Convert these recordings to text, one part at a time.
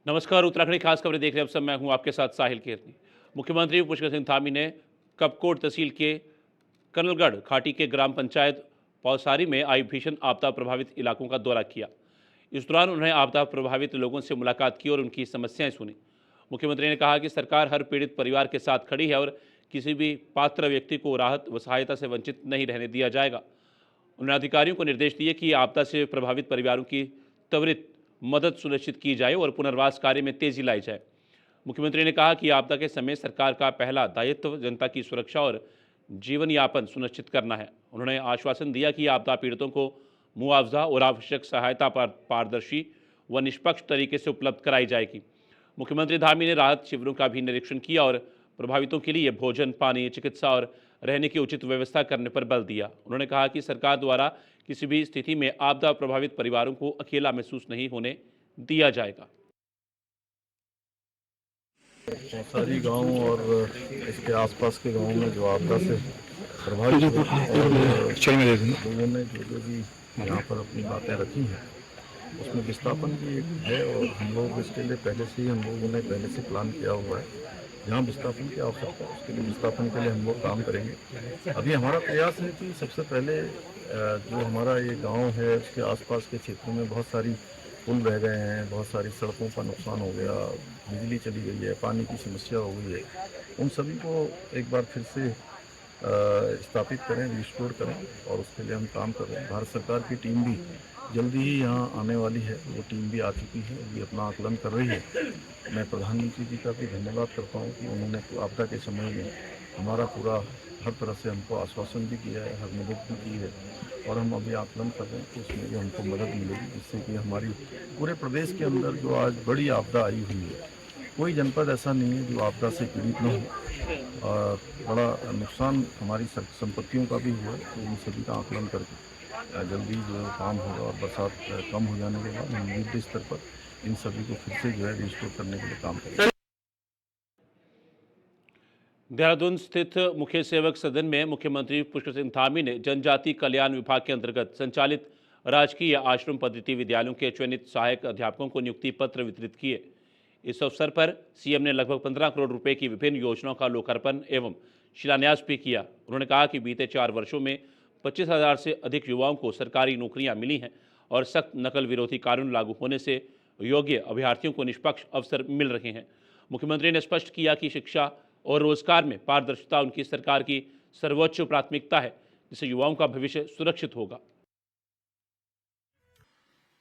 नमस्कार, उत्तराखंड की खास खबरें देख रहे हैं। अब सब मैं हूं आपके साथ साहिल केरनी। मुख्यमंत्री पुष्कर सिंह धामी ने कपकोट तहसील के कनलगढ़ घाटी के ग्राम पंचायत पौसारी में आई भीषण आपदा प्रभावित इलाकों का दौरा किया। इस दौरान उन्होंने आपदा प्रभावित लोगों से मुलाकात की और उनकी समस्याएं सुनी। मुख्यमंत्री ने कहा कि सरकार हर पीड़ित परिवार के साथ खड़ी है और किसी भी पात्र व्यक्ति को राहत व सहायता से वंचित नहीं रहने दिया जाएगा। उन्होंने अधिकारियों को निर्देश दिए कि आपदा से प्रभावित परिवारों की त्वरित मदद सुनिश्चित की जाए और पुनर्वास कार्य में तेजी लाई जाए। मुख्यमंत्री ने कहा कि आपदा के समय सरकार का पहला दायित्व जनता की सुरक्षा और जीवन यापन सुनिश्चित करना है। उन्होंने आश्वासन दिया कि आपदा पीड़ितों को मुआवजा और आवश्यक सहायता पर पारदर्शी व निष्पक्ष तरीके से उपलब्ध कराई जाएगी। मुख्यमंत्री धामी ने राहत शिविरों का भी निरीक्षण किया और प्रभावितों के लिए भोजन, पानी, चिकित्सा और रहने की उचित व्यवस्था करने पर बल दिया। उन्होंने कहा कि सरकार द्वारा किसी भी स्थिति में आपदा प्रभावित परिवारों को अकेला महसूस नहीं होने दिया जाएगा। पौसारी गांव और इसके आसपास के गांवों में जो आपदा से प्रभावित हुए और लोगों ने जो भी यहाँ पर अपनी बातें रखी हैं उसमें विस्थापन भी एक है और हम लोग इसके लिए पहले से ही हम लोगों ने पहले से प्लान किया हुआ है। जहाँ विस्थापन की आवश्यकता है उसके लिए विस्थापन के लिए हम लोग काम करेंगे। अभी हमारा प्रयास है कि सबसे पहले जो हमारा ये गाँव है उसके आसपास के क्षेत्रों में बहुत सारी पुल बह गए हैं, बहुत सारी सड़कों का नुकसान हो गया, बिजली चली गई है, पानी की समस्या हो गई है। उन सभी को एक बार फिर से स्थापित करें, रिस्टोर करें और उसके लिए हम काम कर रहे हैं। भारत सरकार की टीम भी जल्दी ही यहाँ आने वाली है, वो टीम भी आ चुकी है, वो भी अपना आकलन कर रही है। मैं प्रधानमंत्री जी का भी धन्यवाद करता हूँ कि उन्होंने आपदा के समय में हमारा पूरा हर तरह से हमको आश्वासन भी किया है, हर मदद भी की है और हम अभी आकलन कर रहे हैं कि उसमें भी हमको मदद मिलेगी, जिससे कि हमारी पूरे प्रदेश के अंदर जो आज बड़ी आपदा आई हुई है, कोई जनपद ऐसा नहीं है जो आपदा से पीड़ित न हो। और बड़ा नुकसान हमारी संपत्तियों का भी हुआ है, तो इन सभी का आकलन करके जल्दी जो है काम होगा और बरसात कम हो जाने के बाद हम युद्ध स्तर पर इन सभी को फिर से जो है रिस्टोर करने के लिए काम करेंगे। देहरादून स्थित मुख्य सेवक सदन में मुख्यमंत्री पुष्कर सिंह धामी ने जनजाति कल्याण विभाग के अंतर्गत संचालित राजकीय आश्रम पद्धति विद्यालयों के चयनित सहायक अध्यापकों को नियुक्ति पत्र वितरित किए। इस अवसर पर सीएम ने लगभग 15 करोड़ रुपए की विभिन्न योजनाओं का लोकार्पण एवं शिलान्यास भी किया। उन्होंने कहा कि बीते 4 वर्षों में 25,000 से अधिक युवाओं को सरकारी नौकरियां मिली हैं और सख्त नकल विरोधी कानून लागू होने से योग्य अभ्यर्थियों को निष्पक्ष अवसर मिल रहे हैं। मुख्यमंत्री ने स्पष्ट किया कि शिक्षा और रोजगार में पारदर्शिता उनकी सरकार की सर्वोच्च प्राथमिकता है, जिससे युवाओं का भविष्य सुरक्षित होगा।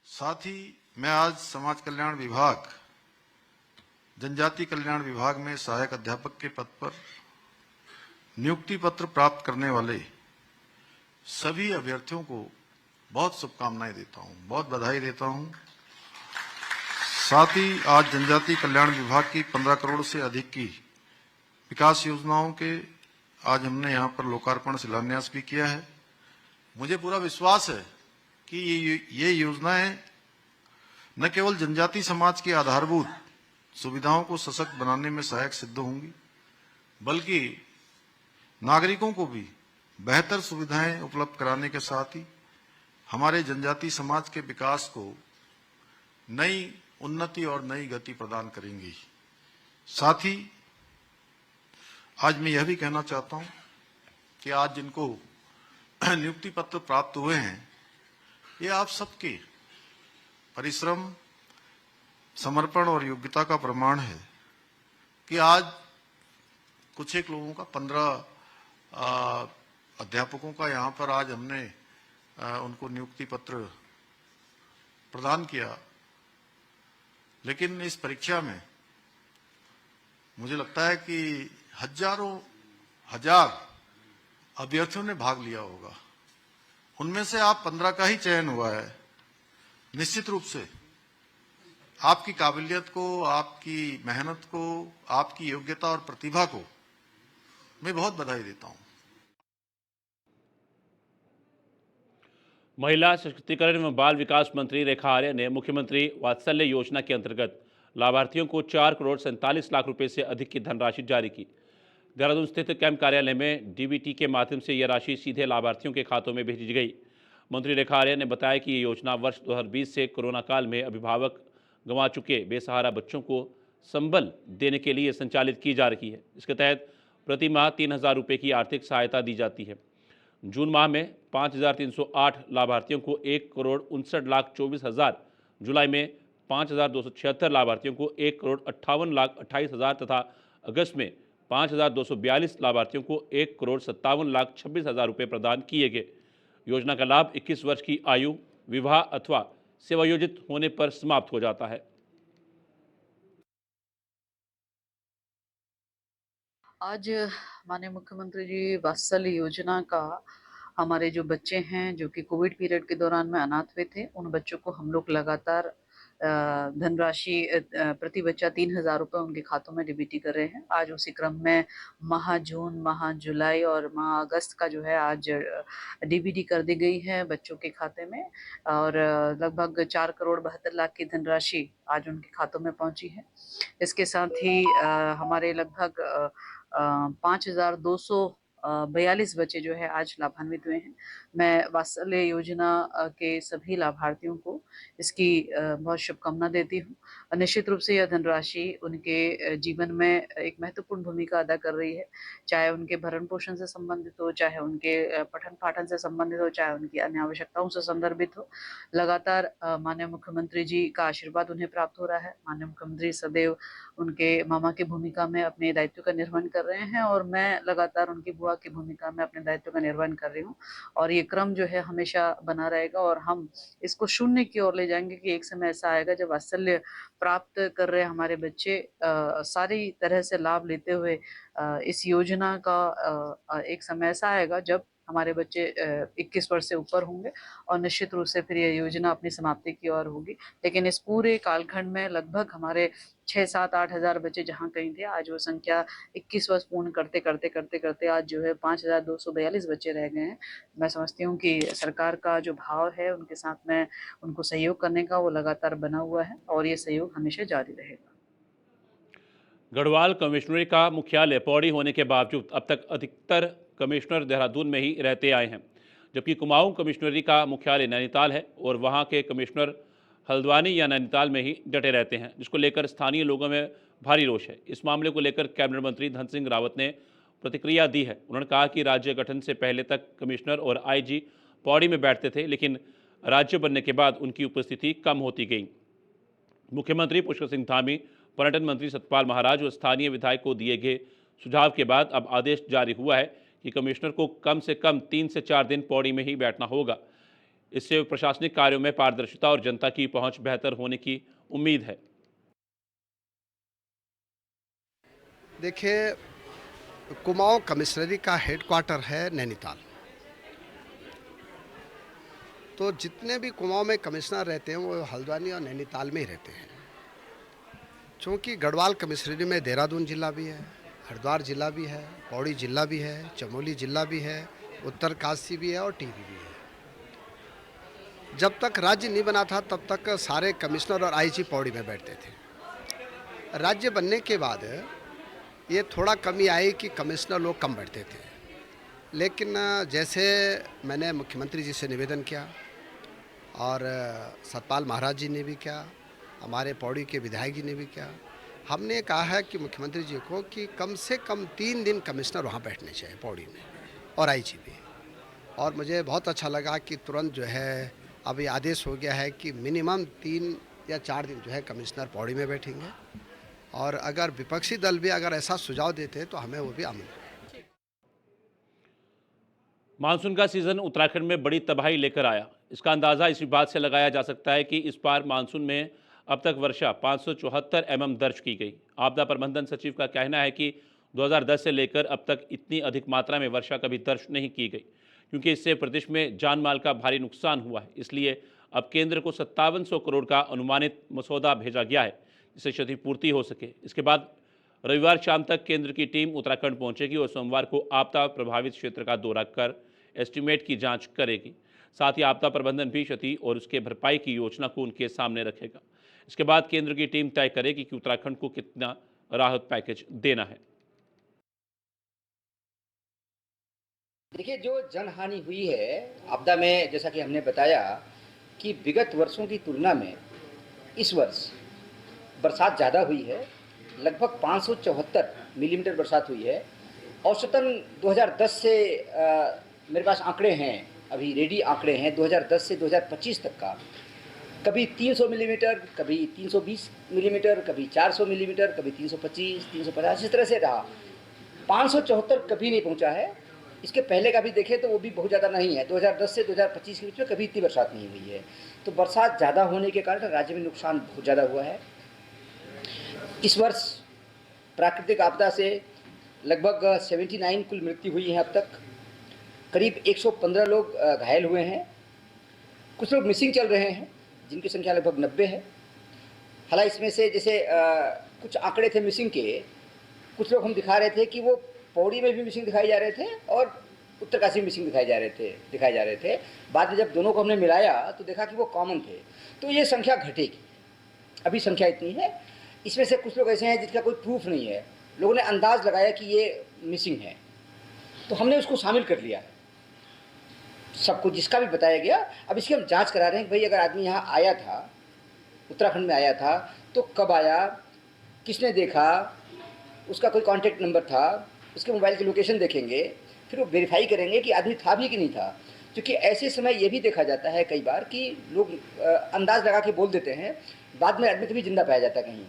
साथ ही मैं आज समाज कल्याण विभाग, जनजाति कल्याण विभाग में सहायक अध्यापक के पद पर नियुक्ति पत्र प्राप्त करने वाले सभी अभ्यर्थियों को बहुत शुभकामनाएं देता हूं, बहुत बधाई देता हूं। साथ ही आज जनजाति कल्याण विभाग की 15 करोड़ से अधिक की विकास योजनाओं के आज हमने यहाँ पर लोकार्पण शिलान्यास भी किया है। मुझे पूरा विश्वास है कि ये योजनाएं न केवल जनजाति समाज की आधारभूत सुविधाओं को सशक्त बनाने में सहायक सिद्ध होंगी, बल्कि नागरिकों को भी बेहतर सुविधाएं उपलब्ध कराने के साथ ही हमारे जनजाति समाज के विकास को नई उन्नति और नई गति प्रदान करेंगी। साथ ही आज मैं यह भी कहना चाहता हूं कि आज जिनको नियुक्ति पत्र प्राप्त हुए हैं, ये आप सबके परिश्रम, समर्पण और योग्यता का प्रमाण है कि आज कुछ एक लोगों का 15 अध्यापकों का यहाँ पर आज हमने उनको नियुक्ति पत्र प्रदान किया। लेकिन इस परीक्षा में मुझे लगता है कि हजारों हजार अभ्यर्थियों ने भाग लिया होगा, उनमें से आप 15 का ही चयन हुआ है। निश्चित रूप से आपकी काबिलियत को, आपकी मेहनत को, आपकी योग्यता और प्रतिभा को मैं बहुत बधाई देता हूं। महिला सशक्तिकरण एवं बाल विकास मंत्री रेखा आर्य ने मुख्यमंत्री वात्सल्य योजना के अंतर्गत लाभार्थियों को 4 करोड़ 47 लाख रुपए से अधिक की धनराशि जारी की। देहरादून स्थित कैंप कार्यालय में डीबीटी के माध्यम से यह राशि सीधे लाभार्थियों के खातों में भेजी गई। मंत्री रेखा आर्य ने बताया कि ये योजना वर्ष 2020 से कोरोना काल में अभिभावक गंवा चुके बेसहारा बच्चों को संबल देने के लिए संचालित की जा रही है। इसके तहत प्रति माह 3,000 रुपये की आर्थिक सहायता दी जाती है। जून माह में 5,308 लाभार्थियों को 1,59,24,000, जुलाई में 5,276 लाभार्थियों को 1,58,28,000 तथा अगस्त में 5,242 लाभार्थियों को 1,57,26,000 रुपये प्रदान किए गए। योजना का लाभ 21 वर्ष की आयु, विवाह अथवा सेवायोजित होने पर समाप्त हो जाता है। आज माननीय मुख्यमंत्री जी वात्सल्य योजना का हमारे जो बच्चे हैं जो कि कोविड पीरियड के दौरान में अनाथ हुए थे, उन बच्चों को हम लोग लगातार धनराशि प्रति बच्चा 3,000 रुपये उनके खातों में डीबीटी कर रहे हैं। आज उसी क्रम में माह जून, माह जुलाई और माह अगस्त का जो है आज डीबीटी कर दी गई है बच्चों के खाते में और लगभग 4,72,00,000 की धनराशि आज उनके खातों में पहुंची है। इसके साथ ही हमारे लगभग 5,242 बच्चे जो है आज लाभान्वित हुए हैं। मैं वात्सल्य योजना के सभी लाभार्थियों को इसकी बहुत शुभकामना देती हूँ। निश्चित रूप से यह धनराशि उनके जीवन में एक महत्वपूर्ण भूमिका अदा कर रही है, चाहे उनके भरण पोषण से संबंधित हो, चाहे उनके पठन पाठन से संबंधित हो, चाहे उनकी अन्य आवश्यकताओं से संदर्भित हो। लगातार माननीय मुख्यमंत्री जी का आशीर्वाद उन्हें प्राप्त हो रहा है। माननीय मुख्यमंत्री सदैव उनके मामा की भूमिका में अपने दायित्व का निर्वहन कर रहे हैं और मैं लगातार उनकी बुआ की भूमिका में अपने दायित्व का निर्वहन कर रही हूँ और ये क्रम जो है हमेशा बना रहेगा और हम इसको शून्य की ओर ले जाएंगे कि एक समय ऐसा आएगा जब वात्सल्य प्राप्त कर रहे हमारे बच्चे सारी तरह से लाभ लेते हुए इस योजना का एक समय ऐसा आएगा जब हमारे बच्चे 21 वर्ष से ऊपर होंगे और निश्चित रूप से फिर यह योजना अपनी समाप्ति की ओर होगी। लेकिन इस पूरे कालखंड में लगभग हमारे 6-7-8 हज़ार बच्चे जहाँ कहीं थे, आज वो संख्या 21 वर्ष पूर्ण करते करते करते करते आज जो है 5,242 बच्चे रह गए हैं। मैं समझती हूँ कि सरकार का जो भाव है उनके साथ में उनको सहयोग करने का वो लगातार बना हुआ है और ये सहयोग हमेशा जारी रहेगा। गढ़वाल कमिश्नरी का मुख्यालय पौड़ी होने के बावजूद अब तक अधिकतर कमिश्नर देहरादून में ही रहते आए हैं, जबकि कुमाऊं कमिश्नरी का मुख्यालय नैनीताल है और वहां के कमिश्नर हल्द्वानी या नैनीताल में ही डटे रहते हैं, जिसको लेकर स्थानीय लोगों में भारी रोष है। इस मामले को लेकर कैबिनेट मंत्री धन सिंह रावत ने प्रतिक्रिया दी है। उन्होंने कहा कि राज्य गठन से पहले तक कमिश्नर और आईजी पौड़ी में बैठते थे, लेकिन राज्य बनने के बाद उनकी उपस्थिति कम होती गई। मुख्यमंत्री पुष्कर सिंह धामी, पर्यटन मंत्री सतपाल महाराज और स्थानीय विधायक को दिए गए सुझाव के बाद अब आदेश जारी हुआ है कि कमिश्नर को कम से कम 3 से 4 दिन पौड़ी में ही बैठना होगा। इससे प्रशासनिक कार्यों में पारदर्शिता और जनता की पहुंच बेहतर होने की उम्मीद है। देखिए, कुमाऊं कमिश्नरी का हेडक्वार्टर है नैनीताल, तो जितने भी कुमाऊं में कमिश्नर रहते हैं वो हल्द्वानी और नैनीताल में ही रहते हैं। चूँकि गढ़वाल कमिश्नरी में देहरादून जिला भी है, हरिद्वार जिला भी है, पौड़ी जिला भी है, चमोली जिला भी है, उत्तरकाशी भी है और टिहरी भी है। जब तक राज्य नहीं बना था तब तक सारे कमिश्नर और आईजी पौड़ी में बैठते थे। राज्य बनने के बाद ये थोड़ा कमी आई कि कमिश्नर लोग कम बैठते थे, लेकिन जैसे मैंने मुख्यमंत्री जी से निवेदन किया और सतपाल महाराज जी ने भी किया, हमारे पौड़ी के विधायक जी ने भी किया, हमने कहा है कि मुख्यमंत्री जी को कि कम से कम 3 दिन कमिश्नर वहाँ बैठने चाहिए पौड़ी में और आईजी भी। और मुझे बहुत अच्छा लगा कि तुरंत जो है अभी आदेश हो गया है कि मिनिमम 3 या 4 दिन जो है कमिश्नर पौड़ी में बैठेंगे और अगर विपक्षी दल भी अगर ऐसा सुझाव देते हैं तो हमें वो भी आमंत्रित। मानसून का सीजन उत्तराखंड में बड़ी तबाही लेकर आया। इसका अंदाज़ा इसी बात से लगाया जा सकता है कि इस बार मानसून में अब तक वर्षा 574 mm दर्ज की गई। आपदा प्रबंधन सचिव का कहना है कि 2010 से लेकर अब तक इतनी अधिक मात्रा में वर्षा कभी दर्ज नहीं की गई, क्योंकि इससे प्रदेश में जान माल का भारी नुकसान हुआ है। इसलिए अब केंद्र को 5700 करोड़ का अनुमानित मसौदा भेजा गया है, जिससे क्षतिपूर्ति हो सके। इसके बाद रविवार शाम तक केंद्र की टीम उत्तराखंड पहुंचेगी और सोमवार को आपदा प्रभावित क्षेत्र का दौरा कर एस्टीमेट की जांच करेगी। साथ ही आपदा प्रबंधन भी क्षति और उसके भरपाई की योजना को उनके सामने रखेगा। इसके बाद केंद्र की टीम तय करेगी कि उत्तराखंड को कितना राहत पैकेज देना है। देखिए, जो जनहानि हुई है आपदा में, जैसा कि हमने बताया कि विगत वर्षों की तुलना में इस वर्ष बरसात ज़्यादा हुई है, लगभग 574 मिलीमीटर बरसात हुई है। औसतन 2010 से मेरे पास आंकड़े हैं, अभी रेडी आंकड़े हैं 2010 से 2025 तक का, कभी 300 मिलीमीटर, कभी 320 मिलीमीटर, कभी 400 मिलीमीटर, कभी 325, 350, इस तरह से रहा। 574 कभी नहीं पहुंचा है। इसके पहले का भी देखें तो वो भी बहुत ज़्यादा नहीं है। 2010 से 2025 के बीच में कभी इतनी बरसात नहीं हुई है। तो बरसात ज़्यादा होने के कारण राज्य में नुकसान बहुत ज़्यादा हुआ है। इस वर्ष प्राकृतिक आपदा से लगभग 79 कुल मृत्यु हुई है अब तक। करीब 115 लोग घायल हुए हैं। कुछ लोग मिसिंग चल रहे हैं, जिनकी संख्या लगभग 90 है। हालांकि इसमें से जैसे कुछ आंकड़े थे मिसिंग के, कुछ लोग हम दिखा रहे थे कि वो पौड़ी में भी मिसिंग दिखाए जा रहे थे और उत्तरकाशी में मिसिंग दिखाए जा रहे थे। बाद में जब दोनों को हमने मिलाया तो देखा कि वो कॉमन थे। तो ये संख्या घटेगी, अभी संख्या इतनी है। इसमें से कुछ लोग ऐसे हैं जिसका कोई प्रूफ नहीं है, लोगों ने अंदाज लगाया कि ये मिसिंग है, तो हमने उसको शामिल कर लिया है सबको, जिसका भी बताया गया। अब इसकी हम जांच करा रहे हैं कि भाई अगर आदमी यहाँ आया था, उत्तराखंड में आया था, तो कब आया, किसने देखा, उसका कोई कांटेक्ट नंबर था, उसके मोबाइल की लोकेशन देखेंगे, फिर वो वेरीफाई करेंगे कि आदमी था भी कि नहीं था। क्योंकि ऐसे समय ये भी देखा जाता है कई बार कि लोग अंदाज लगा के बोल देते हैं, बाद में आदमी कभी जिंदा पाया जाता है कहीं।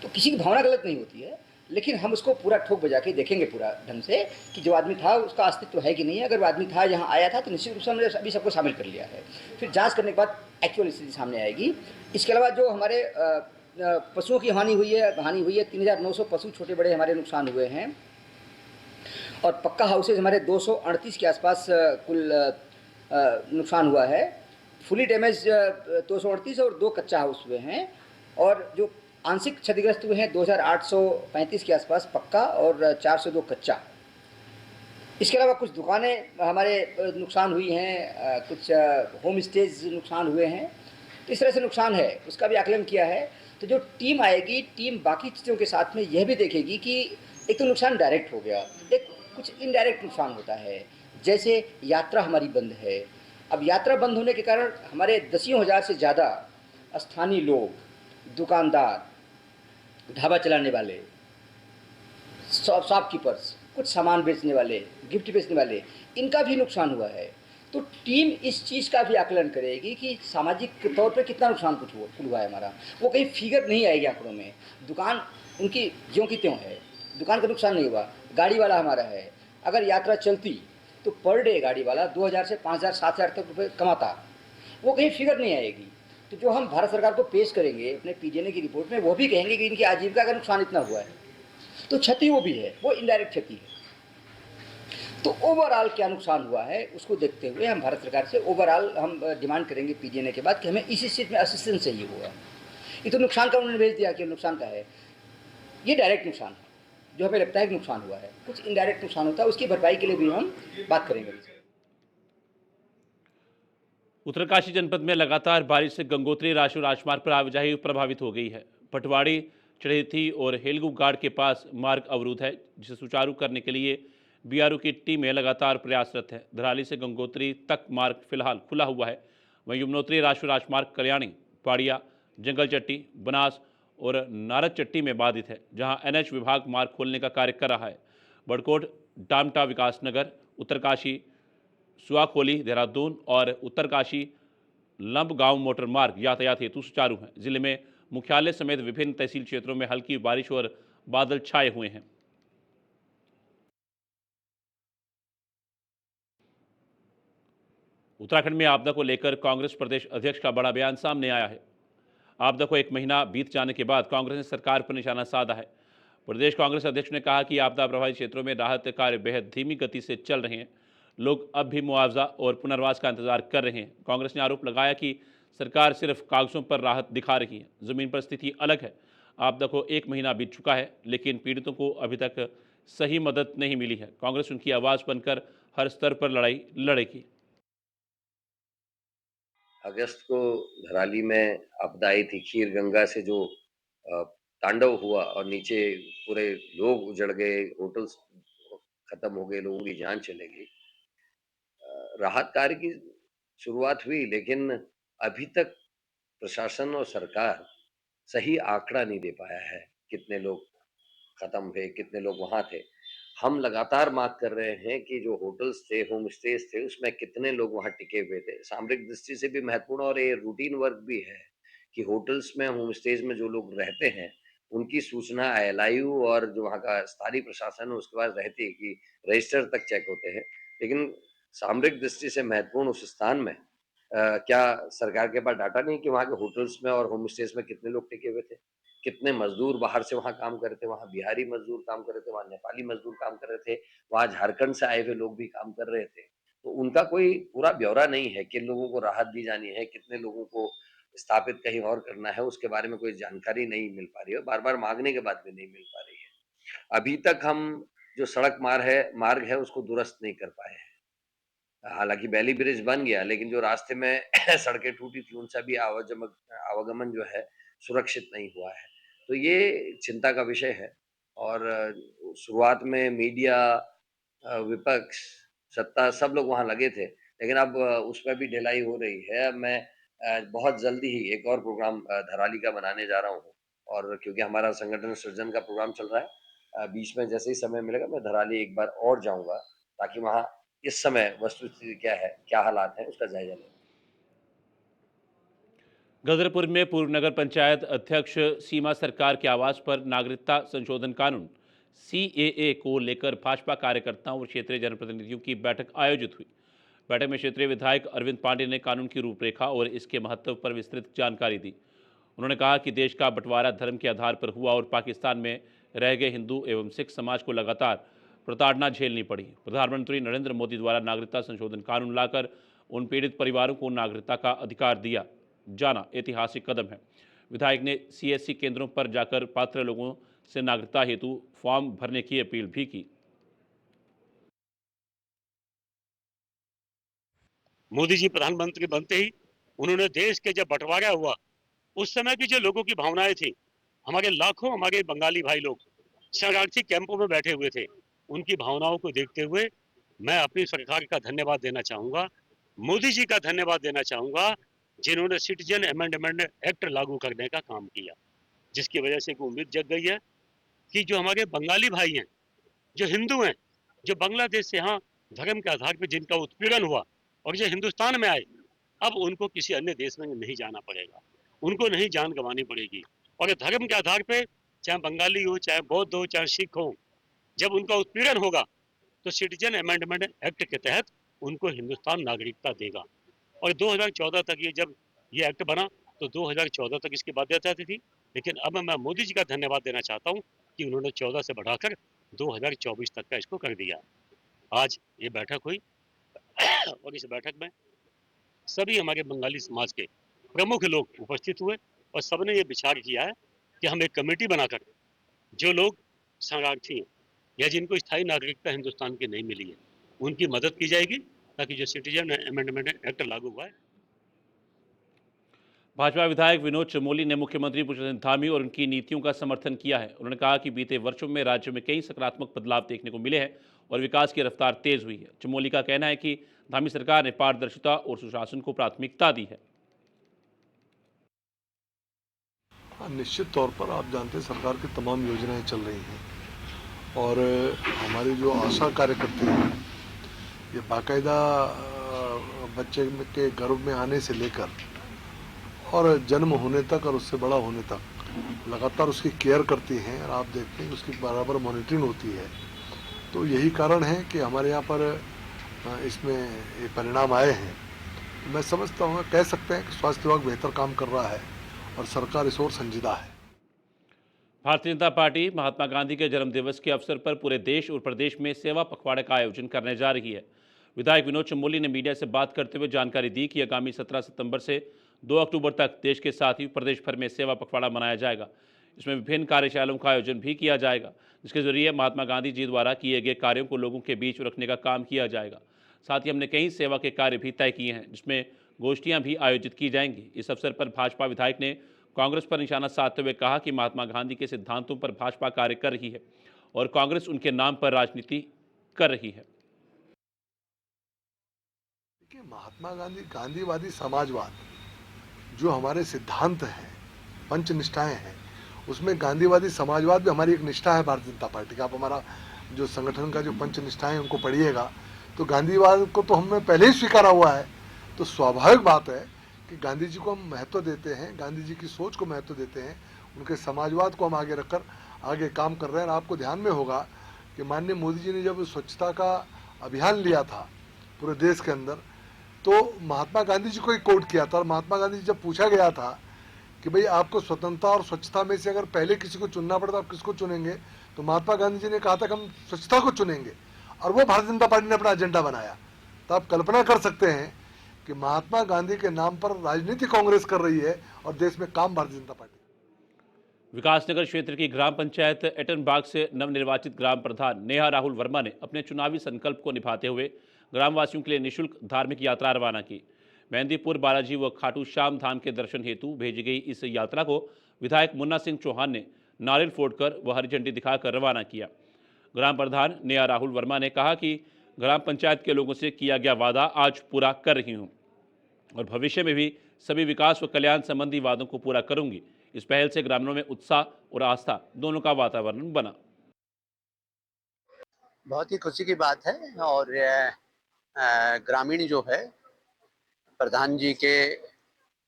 तो किसी की भावना गलत नहीं होती है, लेकिन हम उसको पूरा ठोक बजा के देखेंगे पूरा ढंग से कि जो आदमी था उसका अस्तित्व है कि नहीं है। अगर वो आदमी था, यहाँ आया था, तो निश्चित रूप से हमने अभी सबको शामिल कर लिया है। फिर जांच करने के बाद एक्चुअल स्थिति सामने आएगी। इसके अलावा जो हमारे पशुओं की हानि हुई है 3,900 पशु छोटे बड़े हमारे नुकसान हुए हैं। और पक्का हाउसेज हमारे 238 के आसपास कुल नुकसान हुआ है। फुली डैमेज 238 और 2 कच्चा हाउस हुए हैं। और जो आंशिक क्षतिग्रस्त हुए हैं 2,835 के आसपास पक्का और 402 कच्चा। इसके अलावा कुछ दुकानें हमारे नुकसान हुई हैं, कुछ होम स्टेज नुकसान हुए हैं। तो इस तरह से नुकसान है, उसका भी आकलन किया है। तो जो टीम आएगी, टीम बाकी चीज़ों के साथ में यह भी देखेगी कि एक तो नुकसान डायरेक्ट हो गया, एक कुछ इनडायरेक्ट नुकसान होता है। जैसे यात्रा हमारी बंद है। अब यात्रा बंद होने के कारण हमारे दसियों हज़ार से ज़्यादा स्थानीय लोग, दुकानदार, ढाबा चलाने वाले, शॉपकीपर्स, कुछ सामान बेचने वाले, गिफ्ट बेचने वाले, इनका भी नुकसान हुआ है। तो टीम इस चीज़ का भी आकलन करेगी कि सामाजिक तौर पे कितना नुकसान कुछ हुआ है हमारा। वो कहीं फिगर नहीं आएगी आंकड़ों में। दुकान उनकी ज्यों की त्यों है, दुकान का नुकसान नहीं हुआ। गाड़ी वाला हमारा है, अगर यात्रा चलती तो पर डे गाड़ी वाला 2,000 से 5,000 7,000 तक रुपये कमाता, वो कहीं फिगर नहीं आएगी। तो जो हम भारत सरकार को पेश करेंगे अपने पीजीएनए की रिपोर्ट में, वो भी कहेंगे कि इनकी आजीविका का नुकसान इतना हुआ है। तो क्षति वो भी है, वो इनडायरेक्ट क्षति है। तो ओवरऑल क्या नुकसान हुआ है उसको देखते हुए हम भारत सरकार से ओवरऑल हम डिमांड करेंगे पीजीएनए के बाद कि हमें इस चीज़ में असिस्टेंस चाहिए होगा। ये तो नुकसान का उन्होंने भेज दिया कि नुकसान का है, ये डायरेक्ट नुकसान है जो हमें लगता है कि नुकसान हुआ है। कुछ इनडायरेक्ट नुकसान होता है, उसकी भरपाई के लिए भी हम बात करेंगे। उत्तरकाशी जनपद में लगातार बारिश से गंगोत्री राष्ट्रीय राजमार्ग पर आवाजाही प्रभावित हो गई है। पटवाड़ी, चढ़ेथी और हेलगू घाट के पास मार्ग अवरुद्ध है, जिसे सुचारू करने के लिए बीआरओ की टीमें लगातार प्रयासरत है। धराली से गंगोत्री तक मार्ग फिलहाल खुला हुआ है। वहीं यमुनोत्री राष्ट्रीय राजमार्ग कल्याणी, पाड़िया, जंगल चट्टी, बनास और नारद चट्टी में बाधित है, जहां एनएच विभाग मार्ग खोलने का कार्य कर रहा है। बड़कोट, डामटा विकासनगर, उत्तरकाशी, सुआखोली, देहरादून और उत्तरकाशी लंबगांव मोटर मार्ग यातायात हेतु सुचारू हैं। जिले में मुख्यालय समेत विभिन्न तहसील क्षेत्रों में हल्की बारिश और बादल छाए हुए हैं। उत्तराखंड में आपदा को लेकर कांग्रेस प्रदेश अध्यक्ष का बड़ा बयान सामने आया है। आपदा को 1 महीना बीत जाने के बाद कांग्रेस ने सरकार पर निशाना साधा है। प्रदेश कांग्रेस अध्यक्ष ने कहा कि आपदा प्रभावित क्षेत्रों में राहत कार्य बेहद धीमी गति से चल रहे हैं। लोग अब भी मुआवजा और पुनर्वास का इंतजार कर रहे हैं। कांग्रेस ने आरोप लगाया कि सरकार सिर्फ कागजों पर राहत दिखा रही है, जमीन पर स्थिति अलग है। आपदा को 1 महीना बीत चुका है, लेकिन पीड़ितों को अभी तक सही मदद नहीं मिली है। कांग्रेस उनकी आवाज़ बनकर हर स्तर पर लड़ाई लड़ेगी। अगस्त को धराली में आपदा आई थी, खीर गंगा से जो तांडव हुआ और नीचे पूरे लोग उजड़ गए, होटल्स खत्म हो गए, लोगों की जान चले गई। राहत कार्य की शुरुआत हुई, लेकिन अभी तक प्रशासन और सरकार सही आंकड़ा नहीं दे पाया है, कितने लोग खत्म हुए, कितने लोग वहां थे। हम लगातार मार्क कर रहे हैं कि जो होटल्स थे, होम स्टेज थे, उसमें कितने लोग वहां टिके हुए थे। सामरिक दृष्टि से भी महत्वपूर्ण और ये रूटीन वर्क भी है कि होटल्स में, होम स्टेज में जो लोग रहते हैं, उनकी सूचना एएलआईयू और जो वहाँ का स्थानीय प्रशासन है उसके पास रहती है कि रजिस्टर तक चेक होते हैं। लेकिन सामरिक दृष्टि से महत्वपूर्ण उस स्थान में क्या सरकार के पास डाटा नहीं कि वहाँ के होटल्स में और होम स्टेज में कितने लोग टिके हुए थे, कितने मजदूर बाहर से वहाँ काम कर रहे थे, वहाँ बिहारी मजदूर काम कर रहे थे, वहाँ नेपाली मजदूर काम कर रहे थे, वहाँ झारखंड से आए हुए लोग भी काम कर रहे थे। तो उनका कोई पूरा ब्यौरा नहीं है, किन लोगों को राहत दी जानी है, कितने लोगों को स्थापित कहीं और करना है, उसके बारे में कोई जानकारी नहीं मिल पा रही है, बार-बार माँगने के बाद भी नहीं मिल पा रही है। अभी तक हम जो सड़क मार्ग है उसको दुरुस्त नहीं कर पाए हैं। हालाँकि बैली ब्रिज बन गया, लेकिन जो रास्ते में सड़कें टूटी थी, उनसे भी आवागमन जो है सुरक्षित नहीं हुआ है। तो ये चिंता का विषय है और शुरुआत में मीडिया, विपक्ष, सत्ता सब लोग वहाँ लगे थे, लेकिन अब उसमें भी ढिलाई हो रही है। अब मैं बहुत जल्दी ही एक और प्रोग्राम धराली का बनाने जा रहा हूँ और क्योंकि हमारा संगठन सृजन का प्रोग्राम चल रहा है, बीच में जैसे ही समय मिलेगा मैं धराली एक बार और जाऊँगा, ताकि वहाँ इस समय वस्तुस्थिति क्या है, क्या हालात हैं, उसका जायजा लें। गदरपुर में पूर्व नगर पंचायत अध्यक्ष सीमा सरकार के आवास पर नागरिकता संशोधन कानून सीएए को लेकर भाजपा कार्यकर्ताओं और क्षेत्रीय जनप्रतिनिधियों की बैठक आयोजित हुई। बैठक में क्षेत्रीय विधायक अरविंद पांडे ने कानून की रूपरेखा और इसके महत्व पर विस्तृत जानकारी दी। उन्होंने कहा कि देश का बंटवारा धर्म के आधार पर हुआ और पाकिस्तान में रह गए हिंदू एवं सिख समाज को लगातार प्रताड़ना झेलनी पड़ी। प्रधानमंत्री नरेंद्र मोदी द्वारा नागरिकता संशोधन कानून लाकर उन पीड़ित परिवारों को नागरिकता का अधिकार दिया जाना ऐतिहासिक कदम है। विधायक ने सीएससी केंद्रों पर जाकर पात्र लोगों से नागरिकता हेतु फॉर्म भरने की अपील भी की। मोदी जी प्रधानमंत्री बनते ही उन्होंने देश के जब बंटवारा हुआ उस समय की जो लोगों की भावनाएं थी, हमारे लाखों हमारे बंगाली भाई लोग शरणार्थी कैंपों में बैठे हुए थे, उनकी भावनाओं को देखते हुए मैं अपनी सरकार का धन्यवाद देना चाहूंगा, मोदी जी का धन्यवाद देना चाहूंगा, जिन्होंने सिटीजन अमेंडमेंट एक्ट लागू करने का काम किया, जिसकी वजह से एक उम्मीद जग गई है कि जो हमारे बंगाली भाई हैं, जो हिंदू हैं, जो बांग्लादेश से यहाँ धर्म के आधार पर जिनका उत्पीड़न हुआ और जो हिंदुस्तान में आए, अब उनको किसी अन्य देश में नहीं जाना पड़ेगा, उनको नहीं जान गंवानी पड़ेगी। और धर्म के आधार पे चाहे बंगाली हो, चाहे बौद्ध हो, चाहे सिख हो, जब उनका उत्पीड़न होगा तो सिटीजन अमेंडमेंट एक्ट के तहत उनको हिंदुस्तान नागरिकता देगा। और 2014 तक जब ये एक्ट बना तो 2014 तक इसकी बाध्यता थी, लेकिन अब मैं मोदी जी का धन्यवाद देना चाहता हूँ कि उन्होंने 14 से बढ़ाकर 2024 तक का इसको कर दिया। आज ये बैठक हुई और इस बैठक में सभी हमारे बंगाली समाज के प्रमुख लोग उपस्थित हुए और सबने ये विचार किया है कि हम एक कमेटी बनाकर जो लोग शरणार्थी हैं या जिनको स्थायी नागरिकता हिंदुस्तान की नहीं मिली है, उनकी मदद की जाएगी ताकि जो सिटीजन अमेंडमेंट एक्ट लागू हुआ है। भाजपा विधायक विनोद चमोली ने मुख्यमंत्री पुष्कर सिंह धामी और उनकी नीतियों का समर्थन किया है। उन्होंने कहा कि बीते वर्षों में राज्य में कई सकारात्मक बदलाव देखने को मिले हैं और विकास की रफ्तार तेज हुई है। चमोली का कहना है कि धामी सरकार ने पारदर्शिता और सुशासन को प्राथमिकता दी है। निश्चित तौर पर आप जानते हैं सरकार की तमाम योजनाएं चल रही हैं और हमारी जो आशा कार्यकर्ता हैं ये बाकायदा बच्चे के गर्भ में आने से लेकर और जन्म होने तक और उससे बड़ा होने तक लगातार उसकी केयर करती हैं और आप देखते हैं कि उसकी बराबर मॉनिटरिंग होती है। तो यही कारण है कि हमारे यहाँ पर इसमें ये परिणाम आए हैं। मैं समझता हूँ, कह सकते हैं कि स्वास्थ्य विभाग बेहतर काम कर रहा है और सरकार इस ओर संजीदा है। भारतीय जनता पार्टी महात्मा गांधी के जन्मदिवस के अवसर पर पूरे देश और प्रदेश में सेवा पखवाड़े का आयोजन करने जा रही है। विधायक विनोद चमोली ने मीडिया से बात करते हुए जानकारी दी कि आगामी 17 सितंबर से 2 अक्टूबर तक देश के साथ ही प्रदेश भर में सेवा पखवाड़ा मनाया जाएगा। इसमें विभिन्न कार्यशालाओं का आयोजन भी किया जाएगा, जिसके जरिए महात्मा गांधी जी द्वारा किए गए कार्यों को लोगों के बीच रखने का काम किया जाएगा। साथ ही हमने कई सेवा के कार्य भी तय किए हैं, जिसमें गोष्ठियां भी आयोजित की जाएंगी। इस अवसर पर भाजपा विधायक ने कांग्रेस पर निशाना साधते हुए कहा कि महात्मा गांधी के सिद्धांतों पर भाजपा कार्य कर रही है और कांग्रेस उनके नाम पर राजनीति कर रही है। महात्मा गांधी गांधीवादी समाजवाद जो हमारे सिद्धांत हैं पंच निष्ठाएं हैं, उसमें गांधीवादी समाजवाद भी हमारी एक निष्ठा है भारतीय जनता पार्टी का। आप हमारा जो संगठन का जो पंच निष्ठाएं हैं उनको पढ़िएगा तो गांधीवाद को तो हमने पहले ही स्वीकारा हुआ है। तो स्वाभाविक बात है कि गांधी जी को हम महत्व देते हैं, गांधी जी की सोच को महत्व देते हैं, उनके समाजवाद को हम आगे रखकर आगे काम कर रहे हैं। और आपको ध्यान में होगा कि माननीय मोदी जी ने जब स्वच्छता का अभियान लिया था पूरे देश के अंदर, तो महात्मा गांधी जी को ही कोट किया था। और महात्मा गांधी जी जब पूछा गया था कि भाई आपको स्वतंत्रता और स्वच्छता में से अगर पहले किसी को चुनना पड़ता आप किसको चुनेंगे, तो महात्मा गांधी जी ने कहा था कि हम स्वच्छता को चुनेंगे, और वो भारतीय जनता पार्टी ने अपना एजेंडा बनाया। तो आप कल्पना कर सकते हैं कि महात्मा गांधी के नाम पर राजनीति कांग्रेस कर रही है और देश में काम भारतीय जनता पार्टी। विकासनगर क्षेत्र की ग्राम पंचायत एटनबाग से नवनिर्वाचित ग्राम प्रधान नेहा राहुल वर्मा ने अपने चुनावी संकल्प को निभाते हुए ग्रामवासियों के लिए निःशुल्क धार्मिक यात्रा रवाना की। मेहंदीपुर बालाजी व खाटू श्याम धाम के दर्शन हेतु भेजी गई इस यात्रा को विधायक मुन्ना सिंह चौहान ने नारियल फोड़कर व हरी झंडी दिखाकर रवाना किया। ग्राम प्रधान नेहा राहुल वर्मा ने कहा कि ग्राम पंचायत के लोगों से किया गया वादा आज पूरा कर रही हूं और भविष्य में भी सभी विकास व कल्याण संबंधी वादों को पूरा करूंगी। इस पहल से ग्रामीणों में उत्साह और आस्था दोनों का वातावरण बना। बहुत ही खुशी की बात है और ग्रामीण जो है प्रधान जी के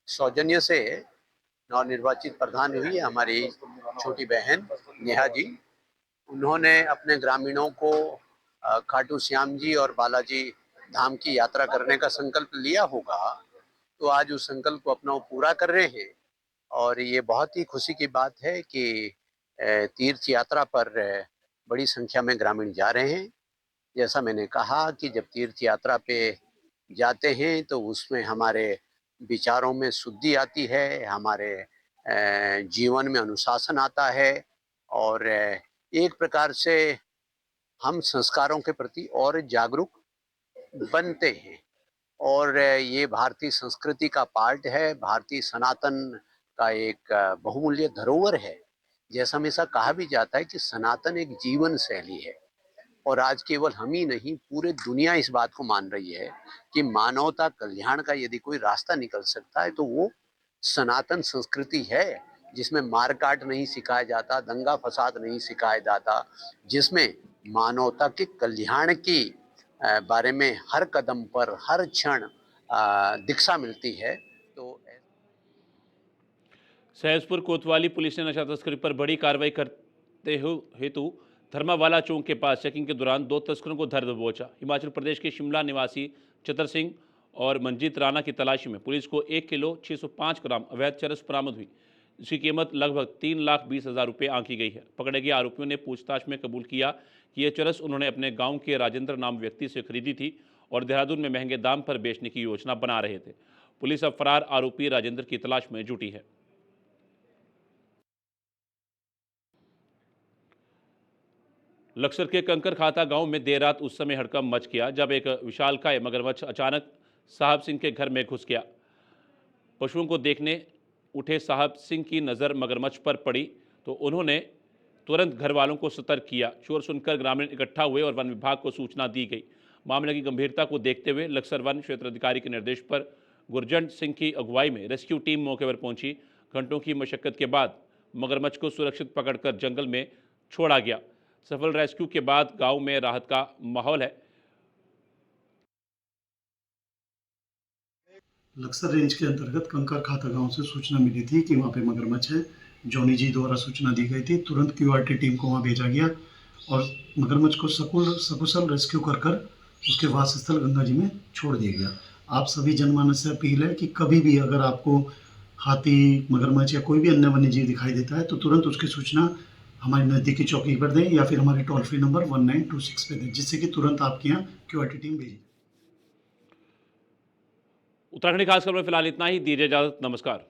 सौजन्य से नवनिर्वाचित प्रधान हुई है हमारी छोटी बहन नेहा जी। उन्होंने अपने ग्रामीणों को खाटू श्याम जी और बालाजी धाम की यात्रा करने का संकल्प लिया होगा, तो आज उस संकल्प को अपना पूरा कर रहे हैं। और ये बहुत ही खुशी की बात है कि तीर्थ यात्रा पर बड़ी संख्या में ग्रामीण जा रहे हैं। जैसा मैंने कहा कि जब तीर्थ यात्रा पे जाते हैं तो उसमें हमारे विचारों में शुद्धि आती है, हमारे जीवन में अनुशासन आता है और एक प्रकार से हम संस्कारों के प्रति और जागरूक बनते हैं। और ये भारतीय संस्कृति का पार्ट है, भारतीय सनातन का एक बहुमूल्य धरोहर है। जैसा हमेशा कहा भी जाता है कि सनातन एक जीवन शैली है और आज केवल हम ही नहीं पूरे दुनिया इस बात को मान रही है कि मानवता कल्याण का यदि कोई रास्ता निकल सकता है तो वो सनातन संस्कृति है, जिसमें मारकाट नहीं सिखाया जाता, दंगा फसाद नहीं सिखाया जाता, जिसमें मानवता के कल्याण की बारे में हर कदम पर हर क्षण दीक्षा मिलती है। तो सहसपुर कोतवाली पुलिस ने नशा तस्करी पर बड़ी कार्रवाई करते हेतु धर्मावाला चौक के पास चेकिंग के दौरान 2 तस्करों को धर दबोचा। हिमाचल प्रदेश के शिमला निवासी चतर सिंह और मंजीत राणा की तलाशी में पुलिस को 1 किलो 605 ग्राम अवैध चरस बरामद हुई, जिसकी कीमत लगभग 3,20,000 रुपये आंकी गई है। पकड़े गए आरोपियों ने पूछताछ में कबूल किया कि यह चरस उन्होंने अपने गाँव के राजेंद्र नाम व्यक्ति से खरीदी थी और देहरादून में महंगे दाम पर बेचने की योजना बना रहे थे। पुलिस अब फरार आरोपी राजेंद्र की तलाश में जुटी है। लक्सर के कंकर खाता गांव में देर रात उस समय हड़कंप मच गया जब एक विशालकाय मगरमच्छ अचानक साहब सिंह के घर में घुस गया। पशुओं को देखने उठे साहब सिंह की नज़र मगरमच्छ पर पड़ी तो उन्होंने तुरंत घर वालों को सतर्क किया। शोर सुनकर ग्रामीण इकट्ठा हुए और वन विभाग को सूचना दी गई। मामले की गंभीरता को देखते हुए लक्सर वन क्षेत्राधिकारी के निर्देश पर गुरजंट सिंह की अगुवाई में रेस्क्यू टीम मौके पर पहुंची। घंटों की मशक्कत के बाद मगरमच्छ को सुरक्षित पकड़कर जंगल में छोड़ा गया। सफल रेस्क्यू के बाद गांव में राहत का माहौल है। लक्सर रेंज के अंतर्गत कंकर खाता गांव से सूचना मिली थी कि वहां पे मगरमच्छ है। जॉनी जी द्वारा सूचना दी गई थी। तुरंत क्यूआरटी टीम को वहां भेजा गया और मगरमच्छ को सकुशल रेस्क्यू कर उसके वास स्थल गंगा जी में छोड़ दिया गया। आप सभी जनमानस से अपील है कि कभी भी अगर आपको हाथी, मगरमच्छ या कोई भी अन्य वन्य जीव दिखाई देता है तो तुरंत उसकी सूचना हमारी नज़दीकी चौकी पर दें या फिर हमारे टोल फ्री नंबर 1926 पे दें, जिससे कि तुरंत आपके यहाँ क्यूआरटी टीम भेजी। उत्तराखंड खास खबर में फिलहाल इतना ही। दीजिए इजाजत। नमस्कार।